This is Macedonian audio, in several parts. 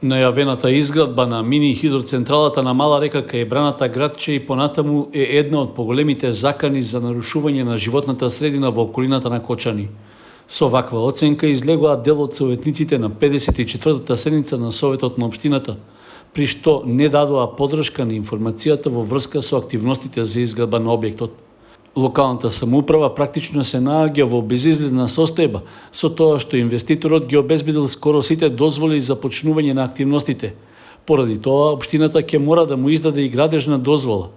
Најавената изградба на мини хидроцентралата на Мала река кај браната Градче и понатаму е една од поголемите закани за нарушување на животната средина во околината на Кочани. Со ваква оценка излегоа дел од советниците на 54-та седница на Советот на општината, при што не дадоа подршка на информацијата во врска со активностите за изградба на објектот. Локалната самоуправа практично се наоѓа во безизлезна состојба со тоа што инвеститорот ги обезбедил скоро сите дозволи за почнување на активностите. Поради тоа, општината ќе мора да му издаде и градежна дозвола.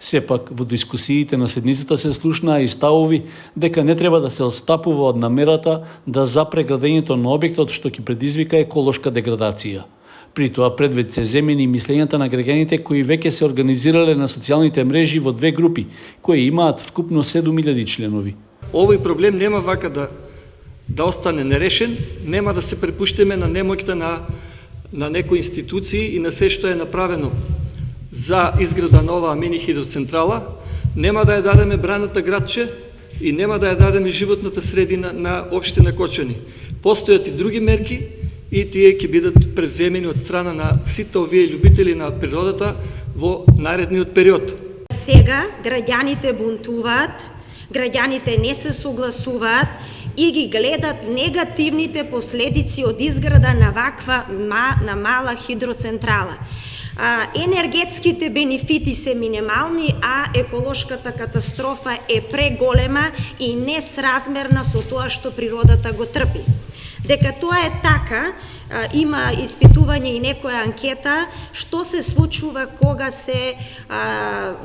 Сепак, во дискусиите на седницата се слушнаа и ставови дека не треба да се отстапува од намерата да запре градењето на објектот што ќе предизвика еколошка деградација. При тоа предвид се земени мислењата на граѓаните кои веќе се организирале на социјалните мрежи во две групи, кои имаат вкупно 7000 членови. Овој проблем нема вака да остане нерешен, нема да се препуштиме на немоќта на некои институции и на се што е направено за изградба на оваа мини хидроцентрала, нема да ја дадеме браната Градче и нема да ја дадеме животната средина на општина Кочани. Постојат и други мерки и тие ќе бидат превземени од страна на сите овие љубители на природата во наредниот период. Сега граѓаните бунтуваат, граѓаните не се согласуваат и ги гледат негативните последици од изграда на ваква мала хидроцентрала. Енергетските бенефити се минимални, а еколошката катастрофа е преголема и несразмерна со тоа што природата го трпи. Дека тоа е така, има испитување и некоја анкета што се случува кога се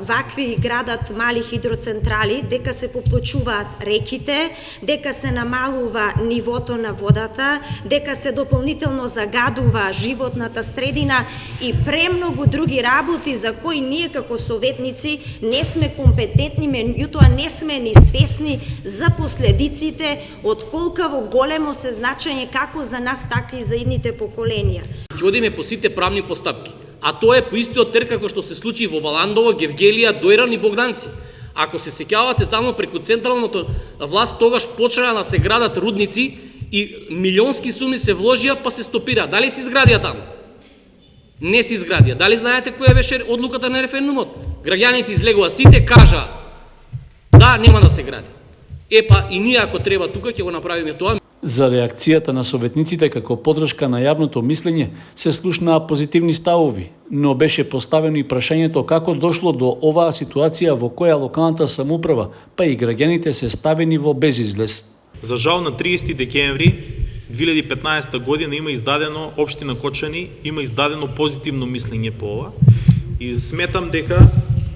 вакви градат мали хидроцентрали, дека се поплочуваат реките, дека се намалува нивото на водата, дека се дополнително загадува животната средина и премногу други работи за кои ние како советници не сме компетентни, меѓутоа не сме ни свесни за последиците од колкаво големо се значење како за нас, така и за идните поколенија. Ќе одиме по сите правни постапки, а тоа е по истиот тер како што се случи во Валандово, Гевгелија, Дојран и Богданци. Ако се сеќавате таму преку централното власт, тогаш почнаа да се градат рудници и милионски суми се вложија па се стопира. Дали се изградија таму? Не се изградија. Дали знаете која беше одлуката на референдумот? Граѓаните излегува сите, кажа да, нема да се гради. Епа и ние ако треба тука ќе го направиме тоа. За реакцијата на советниците како подршка на јавното мислење се слушнаа позитивни ставови, но беше поставено и прашањето како дошло до оваа ситуација во која локалната самоуправа, па и граѓаните се ставени во безизлез. За жал на 30 декември 2015 година има издадено општина Кочани, има издадено позитивно мислење по ова и сметам дека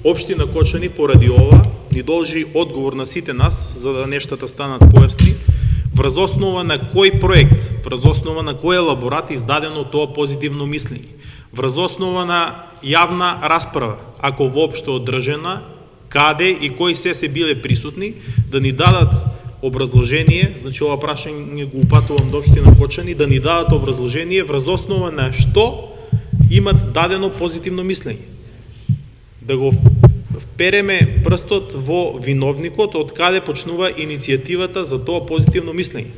општина Кочани поради ова ни должи одговор на сите нас за да нештата станат појасни. Врз основа на кој проект, врз основа на кој елаборат е издадено тоа позитивно мислење, врз основа на јавна расправа, ако воопшто одржена, каде и кои се биле присутни, да ни дадат образложение, значи ова прашање го упатувам до општина Кочани, да ни дадат образложение врз основа на што имат дадено позитивно мислење. Да го впереме прстот во виновникот од каде почнува иницијативата за тоа позитивно мислење.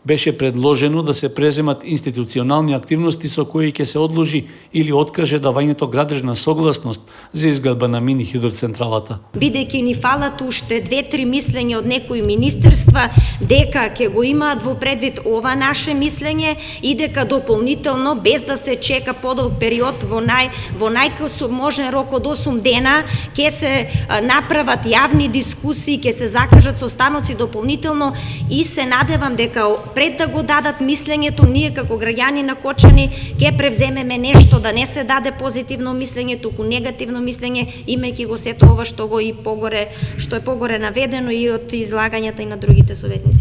Беше предложено да се преземат институционални активности со кои ќе се одложи или откаже давањето градежна согласност за изградба на мини хидроцентралата. Бидејќи ни фалат уште 2-3 мислења од некои министерства дека ќе го имаат во предвид ова наше мислење и дека дополнително без да се чека подолг период во најкасо можен рок од 8 дена ќе се направат јавни дискусии, ќе се закажат состаноци дополнително и се надевам дека пред да го дадат мислењето, ние како граѓани на Кочани ќе превземеме нешто, да не се даде позитивно мислење, туку негативно мислење, имајќи го сето ова што е погоре наведено и од излагањата и на другите советници.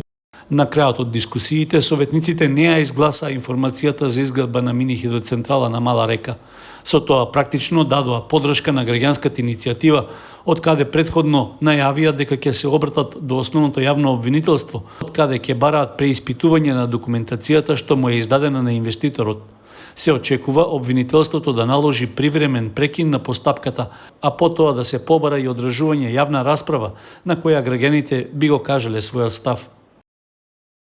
На крајот од дискусиите, советниците не ја изгласаа информацијата за изградба на мини хидроцентрала на Мала река. Со тоа практично дадоа подршка на граѓанската иницијатива, од каде претходно најавија дека ќе се обратат до основното јавно обвинителство, од каде ќе бараат преиспитување на документацијата што му е издадена на инвеститорот. Се очекува обвинителството да наложи привремен прекин на постапката, а потоа да се побара и одржување јавна расправа на која граѓаните би го кажале својот став.